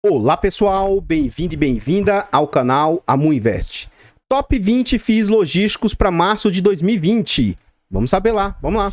Olá pessoal, bem-vindo e bem-vinda ao canal Amu Invest. Top 20 FIIs logísticos para março de 2020. Vamos saber lá, vamos lá.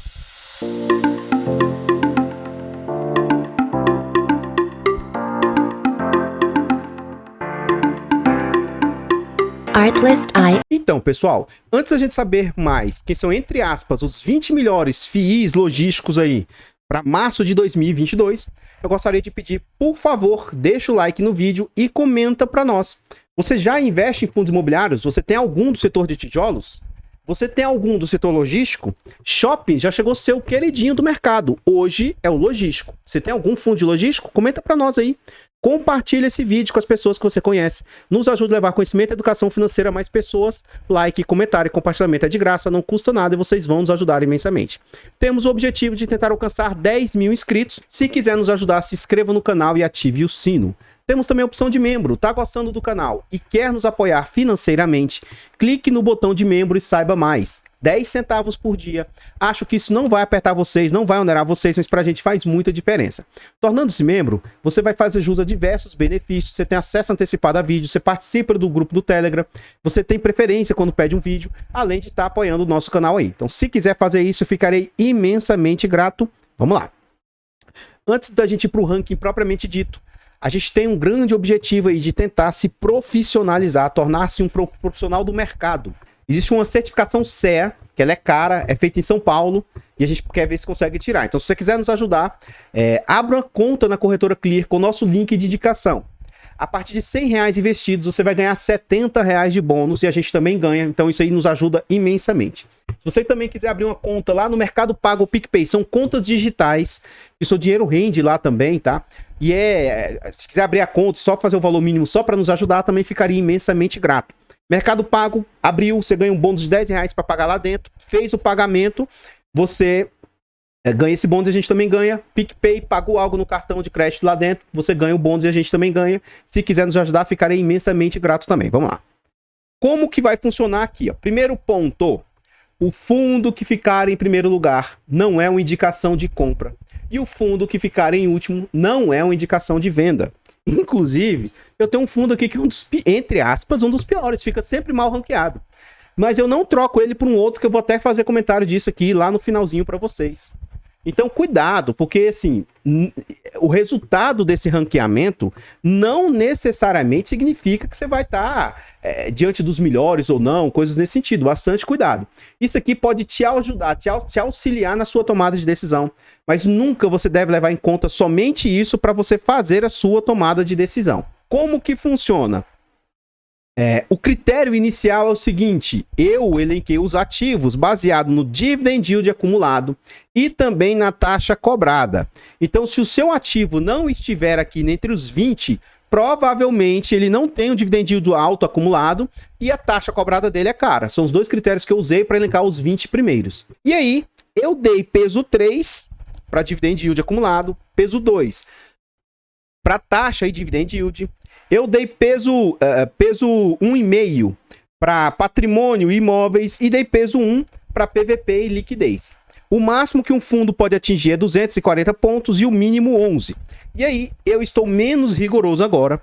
Artlist I. Então, pessoal, antes da gente saber mais quem são, entre aspas, os 20 melhores FIIs logísticos aí para março de 2022, eu gostaria de pedir, por favor, deixa o like no vídeo e comenta para nós. Você já investe em fundos imobiliários? Você tem algum do setor de tijolos? Você tem algum do setor logístico? Shopping já chegou a ser o queridinho do mercado. Hoje é o logístico. Você tem algum fundo de logístico? Comenta para nós aí. Compartilha esse vídeo com as pessoas que você conhece. Nos ajuda a levar conhecimento e educação financeira a mais pessoas. Like, comentário e compartilhamento é de graça, não custa nada e vocês vão nos ajudar imensamente. Temos o objetivo de tentar alcançar 10 mil inscritos. Se quiser nos ajudar, se inscreva no canal e ative o sino. Temos também a opção de membro. Tá gostando do canal e quer nos apoiar financeiramente? Clique no botão de membro e saiba mais. 10 centavos por dia. Acho que isso não vai apertar vocês, não vai onerar vocês, mas pra gente faz muita diferença. Tornando-se membro, você vai fazer jus a diversos benefícios. Você tem acesso antecipado a vídeo, você participa do grupo do Telegram, você tem preferência quando pede um vídeo, além de estar apoiando o nosso canal aí. Então, se quiser fazer isso, eu ficarei imensamente grato. Vamos lá. Antes da gente ir pro ranking propriamente dito, a gente tem um grande objetivo aí de tentar se profissionalizar, tornar-se um profissional do mercado. Existe uma certificação CEA, que ela é cara, é feita em São Paulo, e a gente quer ver se consegue tirar. Então, se você quiser nos ajudar, abra uma conta na corretora Clear com o nosso link de indicação. A partir de R$100 investidos, você vai ganhar R$70 de bônus e a gente também ganha. Então, isso aí nos ajuda imensamente. Se você também quiser abrir uma conta lá no Mercado Pago ou PicPay, são contas digitais, e seu dinheiro rende lá também, tá? E se quiser abrir a conta e só fazer o valor mínimo só para nos ajudar, também ficaria imensamente grato. Mercado Pago, abriu, você ganha um bônus de R$10 para pagar lá dentro, fez o pagamento, você ganha esse bônus e a gente também ganha. PicPay, pagou algo no cartão de crédito lá dentro, você ganha o bônus e a gente também ganha. Se quiser nos ajudar, ficarei imensamente grato também. Vamos lá. Como que vai funcionar aqui? Ó? Primeiro ponto, o fundo que ficar em primeiro lugar não é uma indicação de compra. E o fundo que ficar em último não é uma indicação de venda. Inclusive, eu tenho um fundo aqui que é entre aspas, um dos piores, fica sempre mal ranqueado. Mas eu não troco ele por um outro que eu vou até fazer comentário disso aqui lá no finalzinho para vocês. Então, cuidado, porque assim, o resultado desse ranqueamento não necessariamente significa que você vai estar diante dos melhores ou não, coisas nesse sentido. Bastante cuidado. Isso aqui pode te ajudar, te auxiliar na sua tomada de decisão, mas nunca você deve levar em conta somente isso para você fazer a sua tomada de decisão. Como que funciona? O critério inicial é o seguinte: eu elenquei os ativos baseado no dividend yield acumulado e também na taxa cobrada. Então, se o seu ativo não estiver aqui entre os 20, provavelmente ele não tem um dividend yield alto acumulado e a taxa cobrada dele é cara. São os dois critérios que eu usei para elencar os 20 primeiros. E aí, eu dei peso 3 para dividend yield acumulado, peso 2 para taxa e dividend yield. Eu dei peso 1,5 para patrimônio e imóveis e dei peso 1 para PVP e liquidez. O máximo que um fundo pode atingir é 240 pontos e o mínimo 11. E aí eu estou menos rigoroso agora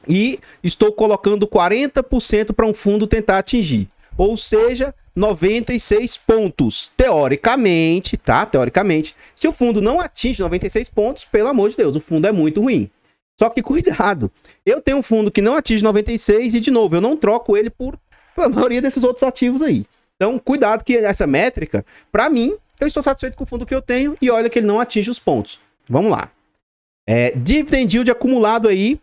e estou colocando 40% para um fundo tentar atingir. Ou seja, 96 pontos. Teoricamente, tá? Teoricamente, se o fundo não atinge 96 pontos, pelo amor de Deus, o fundo é muito ruim. Só que cuidado, eu tenho um fundo que não atinge 96 e, de novo, eu não troco ele por a maioria desses outros ativos aí. Então, cuidado que essa métrica, para mim, eu estou satisfeito com o fundo que eu tenho e olha que ele não atinge os pontos. Vamos lá. Dividend yield acumulado aí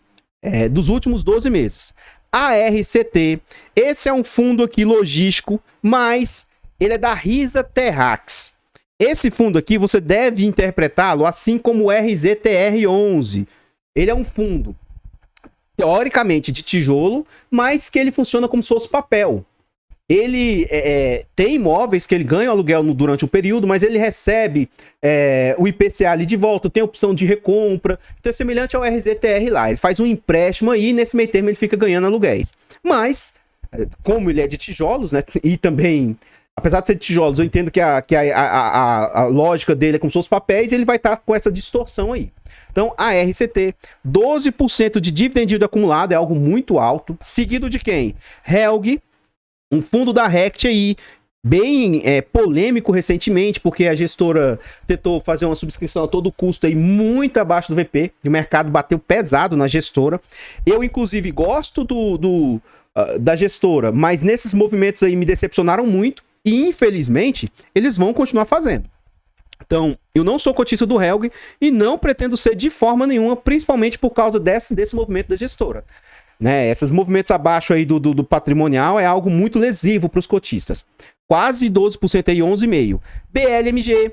dos últimos 12 meses. ARCT, esse é um fundo aqui logístico, mas ele é da Risa Terrax. Esse fundo aqui você deve interpretá-lo assim como o RZTR11. Ele é um fundo, teoricamente, de tijolo, mas que ele funciona como se fosse papel. Ele tem imóveis que ele ganha aluguel durante o período, mas ele recebe o IPCA ali de volta, tem opção de recompra. Então é semelhante ao RZTR lá. Ele faz um empréstimo aí e nesse meio termo ele fica ganhando aluguéis. Mas, como ele é de tijolos, né, e também apesar de ser de tijolos, eu entendo que a lógica dele é como se fosse papéis, ele vai estar com essa distorção aí. Então, a RCT, 12% de dividend yield acumulado, é algo muito alto. Seguido de quem? Helg, um fundo da Rect aí, bem polêmico recentemente, porque a gestora tentou fazer uma subscrição a todo custo aí, muito abaixo do VP, e o mercado bateu pesado na gestora. Eu, inclusive, gosto da gestora, mas nesses movimentos aí me decepcionaram muito, e infelizmente, eles vão continuar fazendo. Então, eu não sou cotista do Helg e não pretendo ser de forma nenhuma, principalmente por causa desse movimento da gestora. Né? Esses movimentos abaixo aí do patrimonial é algo muito lesivo para os cotistas. Quase 12% aí, 11,5%. BLMG.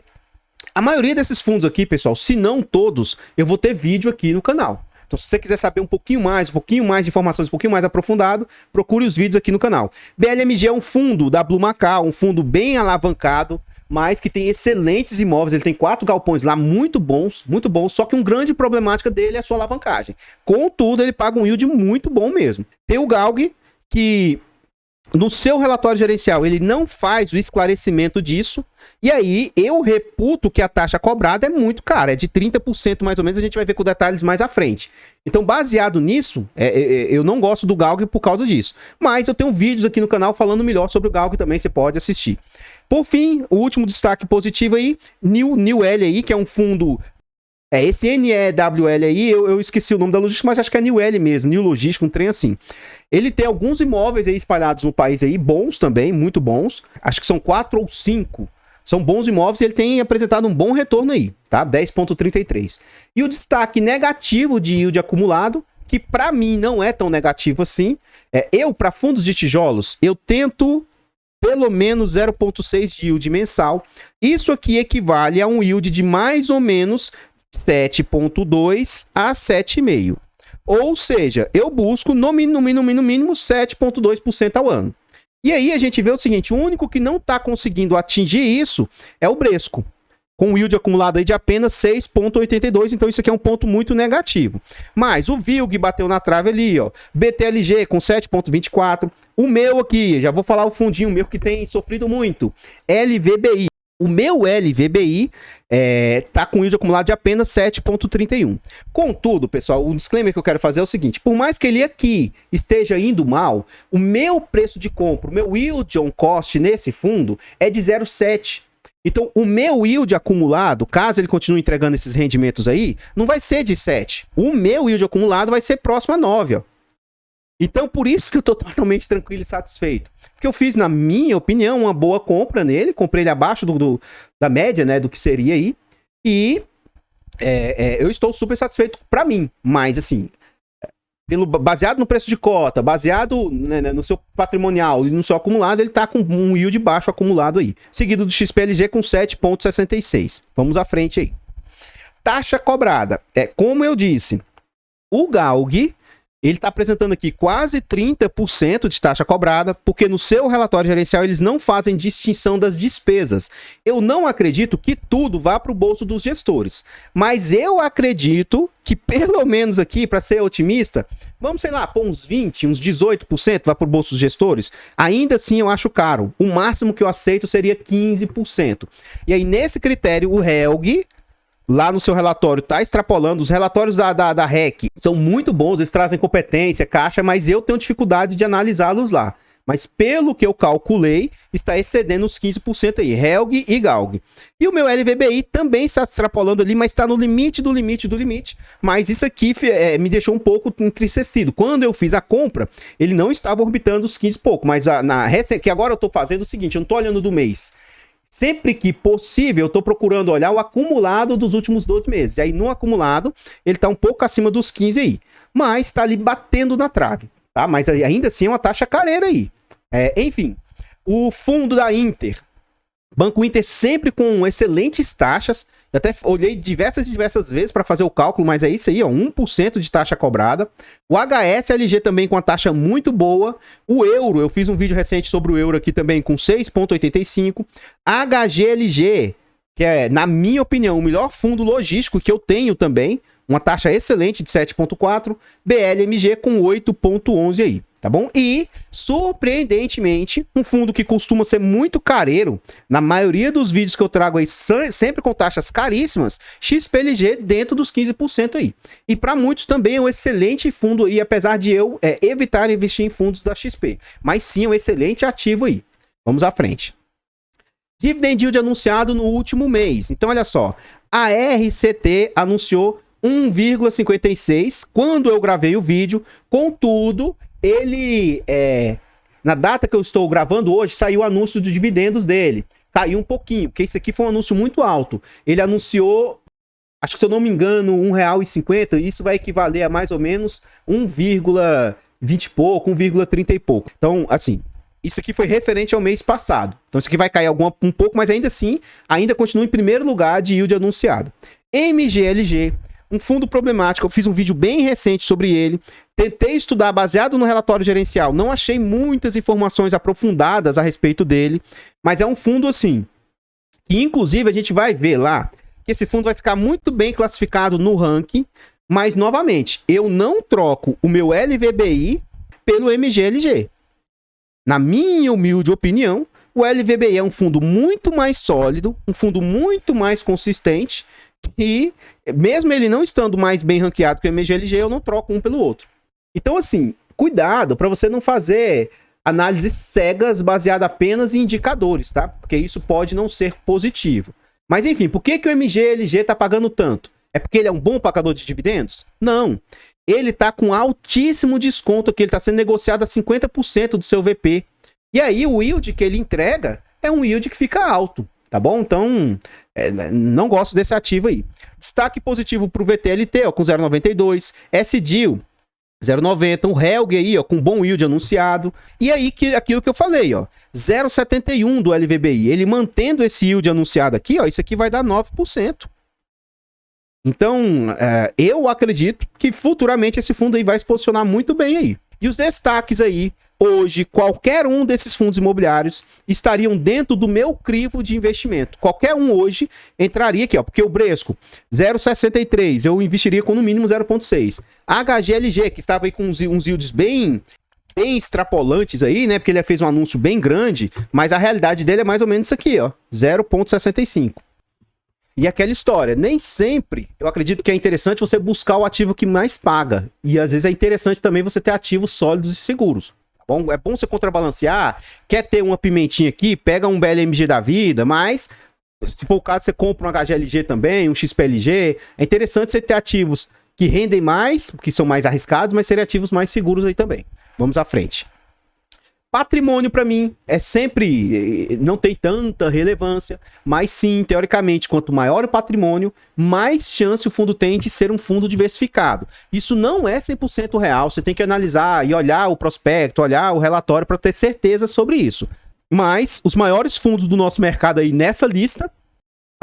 A maioria desses fundos aqui, pessoal, se não todos, eu vou ter vídeo aqui no canal. Então, se você quiser saber um pouquinho mais de informações, um pouquinho mais aprofundado, procure os vídeos aqui no canal. BLMG é um fundo da Blue Macau, um fundo bem alavancado, mas que tem excelentes imóveis. Ele tem 4 galpões lá muito bons, só que uma grande problemática dele é a sua alavancagem. Contudo, ele paga um yield muito bom mesmo. Tem o Galg, que no seu relatório gerencial ele não faz o esclarecimento disso, e aí eu reputo que a taxa cobrada é muito cara, é de 30% mais ou menos, a gente vai ver com detalhes mais à frente. Então, baseado nisso, eu não gosto do Galg por causa disso. Mas eu tenho vídeos aqui no canal falando melhor sobre o Galg também, você pode assistir. Por fim, o último destaque positivo aí, New L aí, que é um fundo... esse NEWL aí, eu esqueci o nome da logística, mas acho que é New L mesmo, New Logística, um trem assim. Ele tem alguns imóveis aí espalhados no país aí, bons também, muito bons. Acho que são 4 ou 5. São bons imóveis e ele tem apresentado um bom retorno aí, tá? 10,33. E o destaque negativo de yield acumulado, que para mim não é tão negativo assim. Para fundos de tijolos, eu tento pelo menos 0,6 de yield mensal. Isso aqui equivale a um yield de mais ou menos 7,2 a 7,5. Ou seja, eu busco no mínimo 7,2% ao ano. E aí a gente vê o seguinte, o único que não está conseguindo atingir isso é o Bresco, com um yield acumulado aí de apenas 6,82, então isso aqui é um ponto muito negativo. Mas o VILG bateu na trave ali, ó, BTLG com 7,24, o meu aqui, já vou falar o fundinho meu que tem sofrido muito, LVBI. O meu LVBI tá com yield acumulado de apenas 7,31. Contudo, pessoal, o disclaimer que eu quero fazer é o seguinte, por mais que ele aqui esteja indo mal, o meu preço de compra, o meu yield on cost nesse fundo é de 0,7. Então, o meu yield acumulado, caso ele continue entregando esses rendimentos aí, não vai ser de 7. O meu yield acumulado vai ser próximo a 9, ó. Então, por isso que eu tô totalmente tranquilo e satisfeito. Porque eu fiz, na minha opinião, uma boa compra nele. Comprei ele abaixo da média, né? Do que seria aí. E eu estou super satisfeito pra mim. Mas, assim, baseado no preço de cota, baseado, né, no seu patrimonial e no seu acumulado, ele tá com um yield baixo acumulado aí. Seguido do XPLG com 7,66. Vamos à frente aí. Taxa cobrada. Como eu disse, o Galg... ele está apresentando aqui quase 30% de taxa cobrada, porque no seu relatório gerencial eles não fazem distinção das despesas. Eu não acredito que tudo vá para o bolso dos gestores, mas eu acredito que pelo menos aqui, para ser otimista, vamos, sei lá, pôr uns 20%, uns 18% vai para o bolso dos gestores. Ainda assim eu acho caro. O máximo que eu aceito seria 15%. E aí nesse critério o Helg... lá no seu relatório, tá extrapolando. Os relatórios da REC são muito bons, eles trazem competência, caixa, mas eu tenho dificuldade de analisá-los lá. Mas pelo que eu calculei, está excedendo os 15% aí, Helg e Galg. E o meu LVBI também está extrapolando ali, mas está no limite do limite do limite. Mas isso aqui me deixou um pouco entristecido. Quando eu fiz a compra, ele não estava orbitando os 15 e pouco, mas que agora eu estou fazendo o seguinte, eu não estou olhando do mês. Sempre que possível, eu estou procurando olhar o acumulado dos últimos 12 meses. E aí, no acumulado, ele está um pouco acima dos 15 aí. Mas está ali batendo na trave, tá? Mas ainda assim é uma taxa careira aí. Enfim, o fundo da Inter. Banco Inter sempre com excelentes taxas. Eu até olhei diversas vezes para fazer o cálculo, mas é isso aí, ó, 1% de taxa cobrada. O HSLG também com a taxa muito boa. O euro, eu fiz um vídeo recente sobre o euro aqui também com 6,85. HGLG, que é, na minha opinião, o melhor fundo logístico que eu tenho também. Uma taxa excelente de 7,4. BLMG com 8,11 aí. tá bom? E, surpreendentemente, um fundo que costuma ser muito careiro, na maioria dos vídeos que eu trago aí, sempre com taxas caríssimas, XPLG dentro dos 15% aí. E para muitos também é um excelente fundo aí, apesar de eu evitar investir em fundos da XP. Mas sim, é um excelente ativo aí. Vamos à frente. Dividend Yield anunciado no último mês. Então, olha só, a RCT anunciou 1,56 quando eu gravei o vídeo, contudo, ele, na data que eu estou gravando hoje, saiu o anúncio de dividendos dele. Caiu um pouquinho, porque isso aqui foi um anúncio muito alto. Ele anunciou, acho que se eu não me engano, R$1,50, isso vai equivaler a mais ou menos 1,20 e pouco, 1,30 e pouco. Então, assim, isso aqui foi referente ao mês passado. Então, isso aqui vai cair um pouco, mas ainda assim, ainda continua em primeiro lugar de yield anunciado. MGLG, um fundo problemático, eu fiz um vídeo bem recente sobre ele, tentei estudar baseado no relatório gerencial, não achei muitas informações aprofundadas a respeito dele, mas é um fundo assim, que inclusive a gente vai ver lá, que esse fundo vai ficar muito bem classificado no ranking, mas novamente, eu não troco o meu LVBI pelo MGLG. Na minha humilde opinião, o LVBI é um fundo muito mais sólido, um fundo muito mais consistente, e mesmo ele não estando mais bem ranqueado que o MGLG, eu não troco um pelo outro. Então, assim, cuidado para você não fazer análises cegas baseadas apenas em indicadores, tá? Porque isso pode não ser positivo. Mas, enfim, por que o MGLG está pagando tanto? É porque ele é um bom pagador de dividendos? Não. Ele está com altíssimo desconto, que ele está sendo negociado a 50% do seu VP. E aí, o yield que ele entrega é um yield que fica alto. Tá bom? Então, não gosto desse ativo aí. Destaque positivo para o VTLT, ó, com 0,92. SDIL, 0,90. O Helg aí, ó, com bom yield anunciado. E aí, aquilo que eu falei, ó, 0,71 do LVBI. Ele mantendo esse yield anunciado aqui, ó, isso aqui vai dar 9%. Então, eu acredito que futuramente esse fundo aí vai se posicionar muito bem aí. E os destaques aí, hoje, qualquer um desses fundos imobiliários estariam dentro do meu crivo de investimento. Qualquer um hoje entraria aqui, ó, porque o Bresco, 0,63, eu investiria com no mínimo 0,6. HGLG, que estava aí com uns yields bem extrapolantes aí, né, porque ele fez um anúncio bem grande, mas a realidade dele é mais ou menos isso aqui, ó, 0,65. E aquela história, nem sempre eu acredito que é interessante você buscar o ativo que mais paga. E às vezes é interessante também você ter ativos sólidos e seguros. Tá bom? É bom você contrabalancear, quer ter uma pimentinha aqui, pega um BLMG da vida, mas se for o caso você compra um HGLG também, um XPLG. É interessante você ter ativos que rendem mais, que são mais arriscados, mas serem ativos mais seguros aí também. Vamos à frente. Patrimônio, para mim, não tem tanta relevância, mas sim, teoricamente, quanto maior o patrimônio, mais chance o fundo tem de ser um fundo diversificado. Isso não é 100% real, você tem que analisar e olhar o prospecto, olhar o relatório para ter certeza sobre isso. Mas os maiores fundos do nosso mercado aí nessa lista,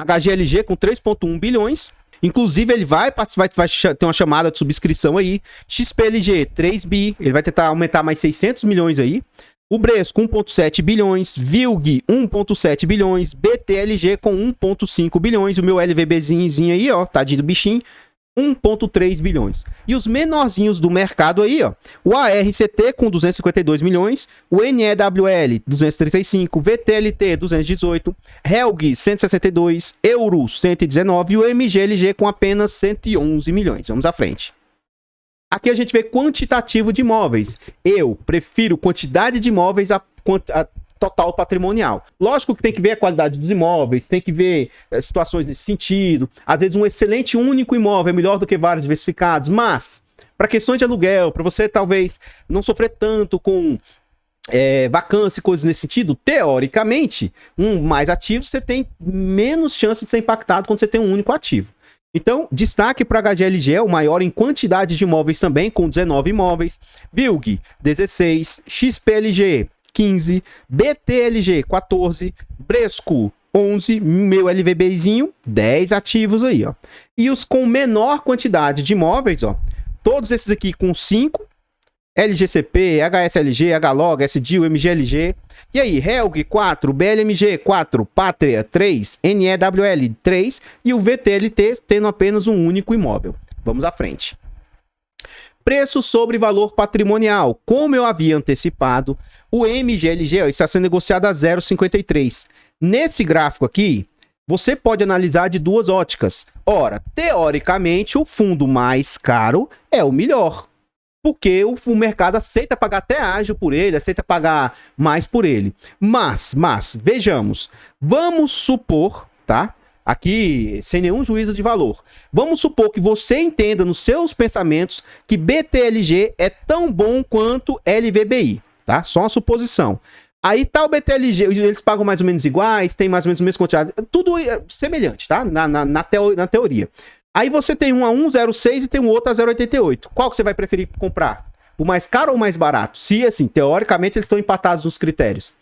HGLG com 3,1 bilhões, inclusive ele vai ter uma chamada de subscrição aí, XPLG 3 bi, ele vai tentar aumentar mais 600 milhões aí, o Bresco 1,7 bilhões, VILG 1,7 bilhões, BTLG com 1,5 bilhões, o meu LVBzinho aí, ó, tadinho do bichinho, 1,3 bilhões. E os menorzinhos do mercado aí, ó, o ARCT com 252 milhões, o NEWL 235, VTLT 218, Helg 162, Euro 119 e o MGLG com apenas 111 milhões. Vamos à frente. Aqui a gente vê quantitativo de imóveis. Eu prefiro quantidade de imóveis a total patrimonial. Lógico que tem que ver a qualidade dos imóveis, tem que ver situações nesse sentido. Às vezes um excelente único imóvel é melhor do que vários diversificados, mas para questões de aluguel, para você talvez não sofrer tanto com vacância e coisas nesse sentido, teoricamente, mais ativo, você tem menos chance de ser impactado quando você tem um único ativo. Então, destaque para HGLG, o maior em quantidade de imóveis também, com 19 imóveis, VILG 16, XPLG 15, BTLG 14, Bresco 11, meu LVBzinho 10 ativos aí, ó. E os com menor quantidade de imóveis, ó, todos esses aqui com 5, LGCP, HSLG, HLOG, SDIL, MGLG. E aí, Helg 4, BLMG 4, Pátria 3, NEWL 3 e o VTLT tendo apenas um único imóvel. Vamos à frente. Preço sobre valor patrimonial. Como eu havia antecipado, o MGLG ó, está sendo negociado a 0,53. Nesse gráfico aqui, você pode analisar de duas óticas. Ora, teoricamente, o fundo mais caro é o melhor. Porque o mercado aceita pagar até ágil por ele, aceita pagar mais por ele. Mas, vejamos. Vamos supor, tá? Aqui, sem nenhum juízo de valor. Vamos supor que você entenda nos seus pensamentos que BTLG é tão bom quanto LVBI, tá? Só uma suposição. Aí tá o BTLG, eles pagam mais ou menos iguais, tem mais ou menos a mesma quantidade, tudo semelhante, tá? Na teoria. Aí você tem um a 1,06 e tem um outro a 0,88. Qual que você vai preferir comprar? O mais caro ou o mais barato? Se, assim, teoricamente eles estão empatados nos critérios.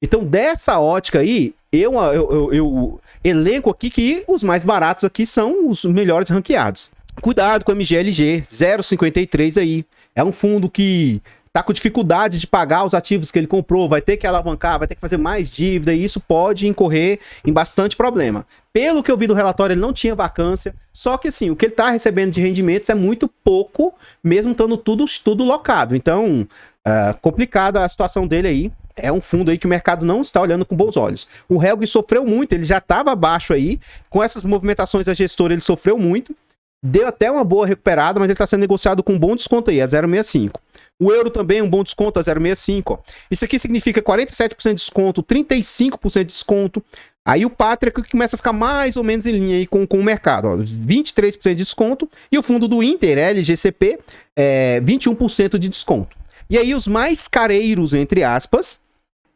Então, dessa ótica aí, eu elenco aqui que os mais baratos aqui são os melhores ranqueados. Cuidado com o MGLG, 0,53 aí. É um fundo que tá com dificuldade de pagar os ativos que ele comprou, vai ter que alavancar, vai ter que fazer mais dívida, e isso pode incorrer em bastante problema. Pelo que eu vi do relatório, ele não tinha vacância, só que assim, o que ele tá recebendo de rendimentos é muito pouco, mesmo estando tudo locado. Então, complicada a situação dele aí. É um fundo aí que o mercado não está olhando com bons olhos. O Helg sofreu muito, ele já estava abaixo aí, com essas movimentações da gestora ele sofreu muito, deu até uma boa recuperada, mas ele está sendo negociado com um bom desconto aí, a 0,65. O euro também, um bom desconto a 0,65. Ó. Isso aqui significa 47% de desconto, 35% de desconto. Aí o Pátria que começa a ficar mais ou menos em linha aí com o mercado. Ó. 23% de desconto. E o fundo do Inter, LGCP, 21% de desconto. E aí os mais careiros, entre aspas,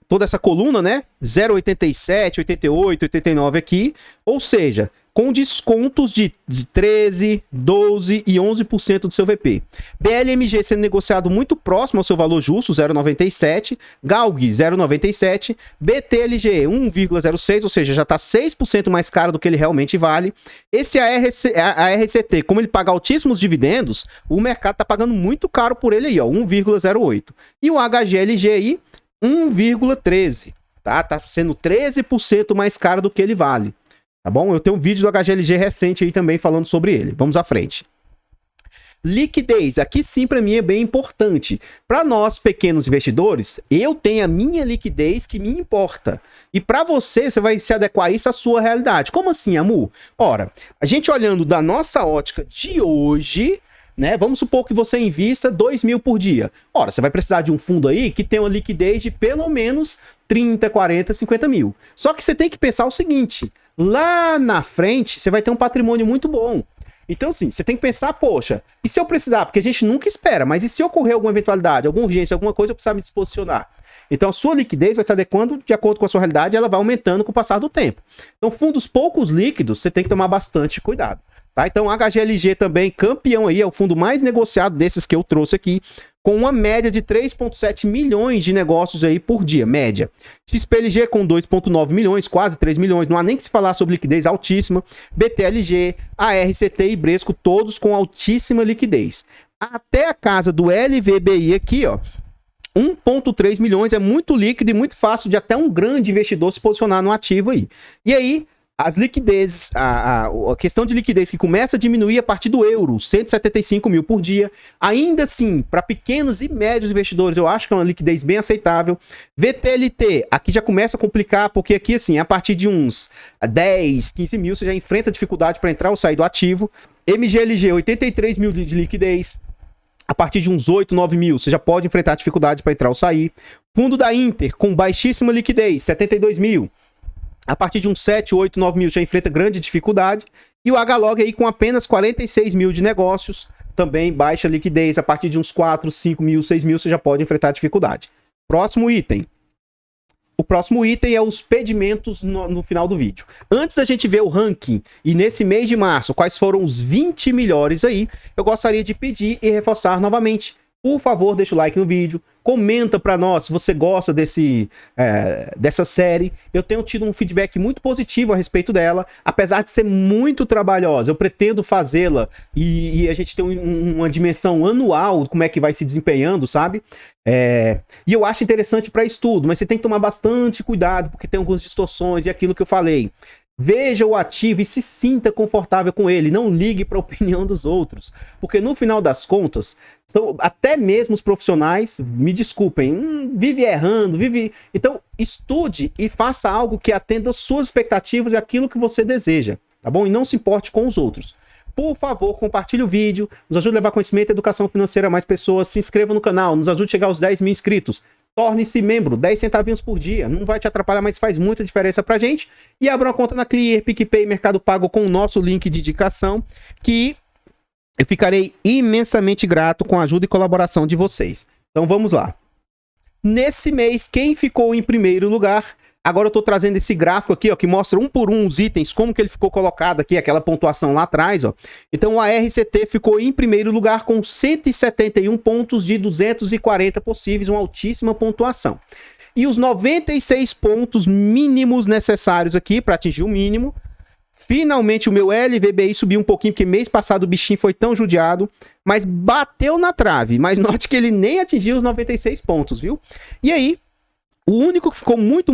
toda essa coluna, né? 0,87, 88, 89 aqui. Ou seja, com descontos de 13, 12 e 11% do seu VP. BLMG sendo negociado muito próximo ao seu valor justo, 0,97. Galg, 0,97. BTLG, 1,06, ou seja, já está 6% mais caro do que ele realmente vale. Esse ARCT, como ele paga altíssimos dividendos, o mercado está pagando muito caro por ele aí, ó, 1,08. E o HGLG aí, 1,13. Tá sendo 13% mais caro do que ele vale. Tá bom? Eu tenho um vídeo do HGLG recente aí também falando sobre ele. Vamos à frente. Liquidez. Aqui sim para mim é bem importante. Para nós pequenos investidores, eu tenho a minha liquidez que me importa. E para você, você vai se adequar a isso à sua realidade. Como assim, Amu? Ora, a gente olhando da nossa ótica de hoje, né? Vamos supor que você invista 2 mil por dia. Ora, você vai precisar de um fundo aí que tenha uma liquidez de pelo menos 30, 40, 50 mil. Só que você tem que pensar o seguinte... Lá na frente, você vai ter um patrimônio muito bom. Então, assim, você tem que pensar, poxa, e se eu precisar? Porque a gente nunca espera, mas e se ocorrer alguma eventualidade, alguma urgência, alguma coisa, eu precisar me disposicionar? Então, a sua liquidez vai se adequando de acordo com a sua realidade e ela vai aumentando com o passar do tempo. Então, fundos poucos líquidos, você tem que tomar bastante cuidado. Tá? Então, HGLG também, campeão aí, é o fundo mais negociado desses que eu trouxe aqui, com uma média de 3,7 milhões de negócios aí por dia, média. XPLG com 2,9 milhões, quase 3 milhões, não há nem que se falar sobre liquidez altíssima. BTLG, ARCT e Bresco, todos com altíssima liquidez. Até a casa do LVBI aqui, ó, 1,3 milhões, é muito líquido e muito fácil de até um grande investidor se posicionar no ativo aí. E aí, as liquidezes, a questão de liquidez que começa a diminuir a partir do euro, 175 mil por dia. Ainda assim, para pequenos e médios investidores, eu acho que é uma liquidez bem aceitável. VTLT, aqui já começa a complicar, porque aqui, assim, a partir de uns 10, 15 mil, você já enfrenta dificuldade para entrar ou sair do ativo. MGLG, 83 mil de liquidez. A partir de uns 8, 9 mil, você já pode enfrentar dificuldade para entrar ou sair. Fundo da Inter, com baixíssima liquidez, 72 mil. A partir de uns 7, 8, 9 mil já enfrenta grande dificuldade. E o HLog aí com apenas 46 mil de negócios, também baixa liquidez. A partir de uns 4, 5 mil, 6 mil, você já pode enfrentar dificuldade. Próximo item. O próximo item é os pedimentos no final do vídeo. Antes da gente ver o ranking, e nesse mês de março, quais foram os 20 melhores aí, eu gostaria de pedir e reforçar novamente. Por favor, deixa o like no vídeo, comenta pra nós se você gosta dessa série. Eu tenho tido um feedback muito positivo a respeito dela, apesar de ser muito trabalhosa. Eu pretendo fazê-la e a gente tem uma dimensão anual, como é que vai se desempenhando, sabe? E eu acho interessante para estudo, mas você tem que tomar bastante cuidado, porque tem algumas distorções e aquilo que eu falei. Veja o ativo e se sinta confortável com ele. Não ligue para a opinião dos outros. Porque no final das contas, até mesmo os profissionais, me desculpem, vive errando, vive... Então, estude e faça algo que atenda às suas expectativas e aquilo que você deseja, tá bom? E não se importe com os outros. Por favor, compartilhe o vídeo, nos ajude a levar conhecimento e educação financeira a mais pessoas, se inscreva no canal, nos ajude a chegar aos 10 mil inscritos. Torne-se membro, 10 centavinhos por dia. Não vai te atrapalhar, mas faz muita diferença pra gente. E abra uma conta na Clear, PicPay, Mercado Pago com o nosso link de indicação, que eu ficarei imensamente grato com a ajuda e colaboração de vocês. Então vamos lá. Nesse mês, quem ficou em primeiro lugar? Agora eu tô trazendo esse gráfico aqui, ó, que mostra um por um os itens, como que ele ficou colocado aqui, aquela pontuação lá atrás, ó. Então a RCT ficou em primeiro lugar com 171 pontos de 240 possíveis, uma altíssima pontuação. E os 96 pontos mínimos necessários aqui para atingir o mínimo. Finalmente o meu LVBI subiu um pouquinho, porque mês passado o bichinho foi tão judiado, mas bateu na trave. Mas note que ele nem atingiu os 96 pontos, viu? E aí, o único que ficou muito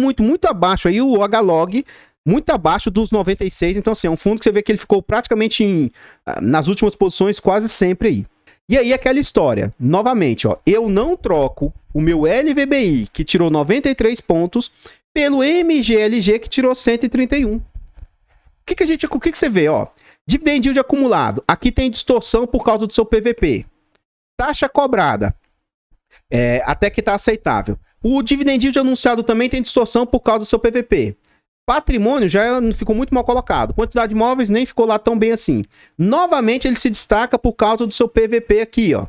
abaixo aí, o HLOG, muito abaixo dos 96. Então, assim, é um fundo que você vê que ele ficou praticamente nas últimas posições quase sempre aí. E aí, aquela história, novamente, ó, eu não troco o meu LVBI, que tirou 93 pontos, pelo MGLG, que tirou 131. O que você vê, ó? Dividend yield acumulado. Aqui tem distorção por causa do seu PVP. Taxa cobrada. Até que tá aceitável. O dividend yield anunciado também tem distorção por causa do seu PVP. Patrimônio já ficou muito mal colocado. Quantidade de imóveis nem ficou lá tão bem assim. Novamente ele se destaca por causa do seu PVP aqui, ó.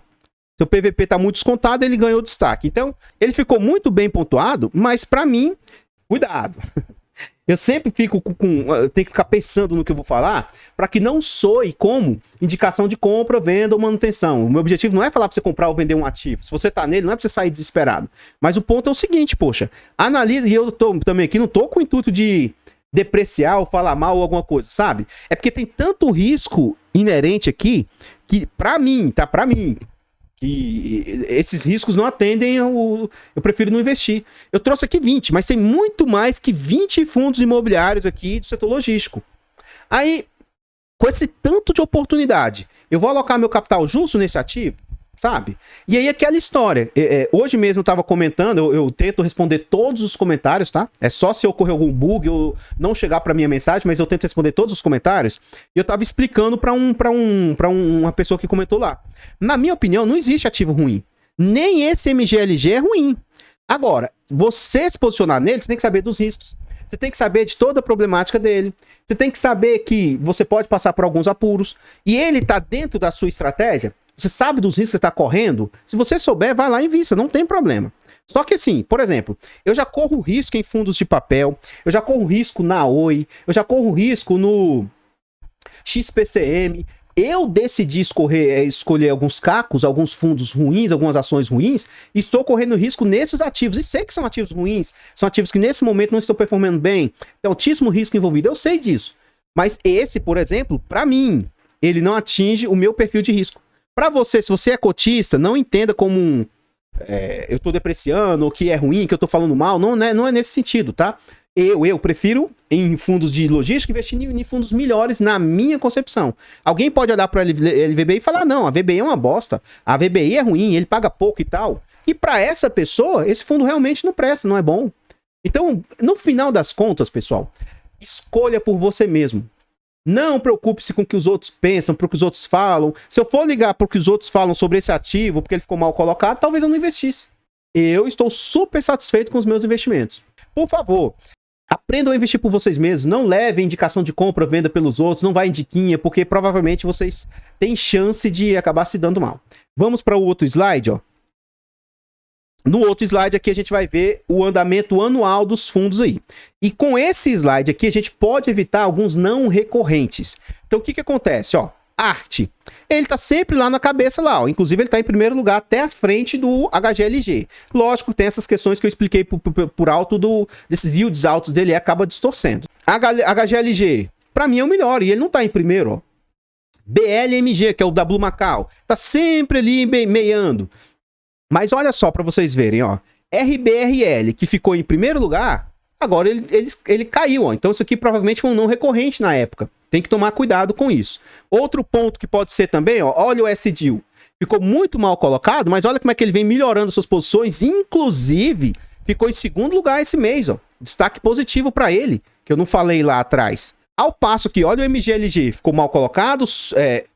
Seu PVP tá muito descontado, ele ganhou destaque. Então, ele ficou muito bem pontuado, mas para mim, cuidado. Eu sempre fico tenho que ficar pensando no que eu vou falar, para que não soe como indicação de compra, venda ou manutenção. O meu objetivo não é falar para você comprar ou vender um ativo. Se você tá nele, não é para você sair desesperado. Mas o ponto é o seguinte, poxa, analisa, e eu tô também aqui, não tô com o intuito de depreciar ou falar mal ou alguma coisa, sabe? É porque tem tanto risco inerente aqui, que para mim, que esses riscos não atendem eu prefiro não investir. Eu trouxe aqui 20, mas tem muito mais que 20 fundos imobiliários aqui do setor logístico. Aí, com esse tanto de oportunidade, eu vou alocar meu capital justo nesse ativo, sabe? E aí aquela história, hoje mesmo eu tava comentando, eu tento responder todos os comentários, tá? É só se ocorrer algum bug ou não chegar pra minha mensagem, mas eu tento responder todos os comentários. E eu tava explicando pra uma pessoa que comentou lá. Na minha opinião, não existe ativo ruim. Nem esse MGLG é ruim. Agora, você se posicionar nele, você tem que saber dos riscos. Você tem que saber de toda a problemática dele. Você tem que saber que você pode passar por alguns apuros. E ele tá dentro da sua estratégia. Você sabe dos riscos que você tá correndo. Se você souber, vai lá e invista. Não tem problema. Só que assim, por exemplo, eu já corro risco em fundos de papel. Eu já corro risco na Oi. Eu já corro risco no XPCM. Eu decidi escolher alguns cacos, alguns fundos ruins, algumas ações ruins, e estou correndo risco nesses ativos. E sei que são ativos ruins, são ativos que nesse momento não estão performando bem, tem altíssimo risco envolvido, eu sei disso. Mas esse, por exemplo, para mim, ele não atinge o meu perfil de risco. Para você, se você é cotista, não entenda como eu estou depreciando, ou que é ruim, que eu estou falando mal, não é nesse sentido, tá? Eu prefiro, em fundos de logística, investir em fundos melhores na minha concepção. Alguém pode olhar para a LVBI e falar, não, a VBI é uma bosta, a VBI é ruim, ele paga pouco e tal. E para essa pessoa, esse fundo realmente não presta, não é bom. Então, no final das contas, pessoal, escolha por você mesmo. Não preocupe-se com o que os outros pensam, com o que os outros falam. Se eu for ligar para o que os outros falam sobre esse ativo, porque ele ficou mal colocado, talvez eu não investisse. Eu estou super satisfeito com os meus investimentos. Por favor, aprendam a investir por vocês mesmos, não levem indicação de compra, venda pelos outros, não vai em diquinha, porque provavelmente vocês têm chance de acabar se dando mal. Vamos para o outro slide, ó. No outro slide aqui a gente vai ver o andamento anual dos fundos aí. E com esse slide aqui a gente pode evitar alguns não recorrentes. Então o que acontece, ó? ART, ele tá sempre lá na cabeça lá, ó. Inclusive ele tá em primeiro lugar até a frente do HGLG. Lógico, tem essas questões que eu expliquei por alto desses yields altos dele, acaba distorcendo. HGLG, para mim é o melhor, e ele não tá em primeiro, ó. BLMG, que é o da Blue Macau, tá sempre ali meiando. Mas olha só para vocês verem, ó. RBRL, que ficou em primeiro lugar, agora ele caiu, ó. Então isso aqui provavelmente foi um não recorrente na época. Tem que tomar cuidado com isso. Outro ponto que pode ser também, ó, olha o SDIL. Ficou muito mal colocado, mas olha como é que ele vem melhorando suas posições, inclusive ficou em segundo lugar esse mês, ó. Destaque positivo para ele, que eu não falei lá atrás. Ao passo que, olha o MGLG, ficou mal colocado,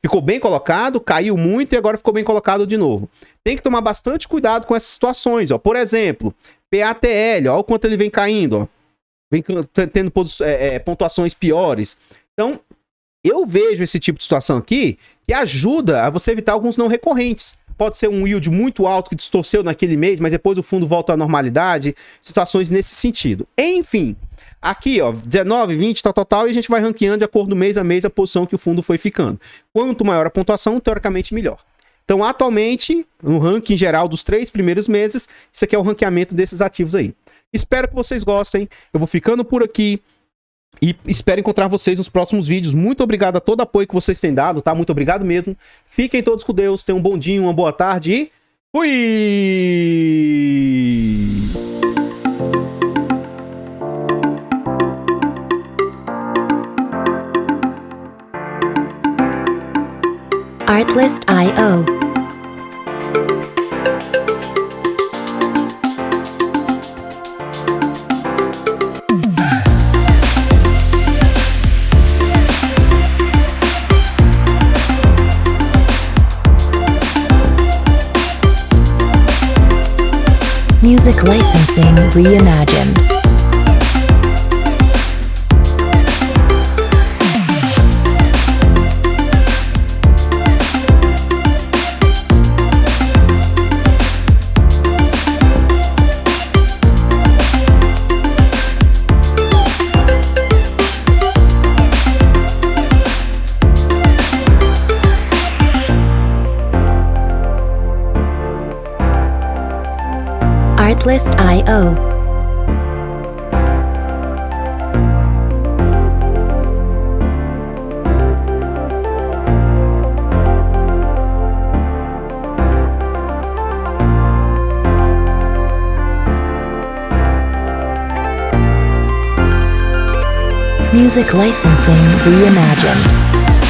ficou bem colocado, caiu muito e agora ficou bem colocado de novo. Tem que tomar bastante cuidado com essas situações, ó. Por exemplo, PATL, ó, o quanto ele vem caindo, ó. Vem tendo pontuações piores. Então, eu vejo esse tipo de situação aqui que ajuda a você evitar alguns não recorrentes. Pode ser um yield muito alto que distorceu naquele mês, mas depois o fundo volta à normalidade. Situações nesse sentido. Enfim, aqui, ó, 19, 20, tal, e a gente vai ranqueando de acordo mês a mês a posição que o fundo foi ficando. Quanto maior a pontuação, teoricamente melhor. Então, atualmente, no ranking geral dos 3 primeiros meses, isso aqui é o ranqueamento desses ativos aí. Espero que vocês gostem. Eu vou ficando por aqui. E espero encontrar vocês nos próximos vídeos. Muito obrigado a todo o apoio que vocês têm dado, tá? Muito obrigado mesmo. Fiquem todos com Deus. Tenham um bom dia, uma boa tarde e fui! Artlist.io. Music licensing reimagined. Artlist.io. Music licensing reimagined.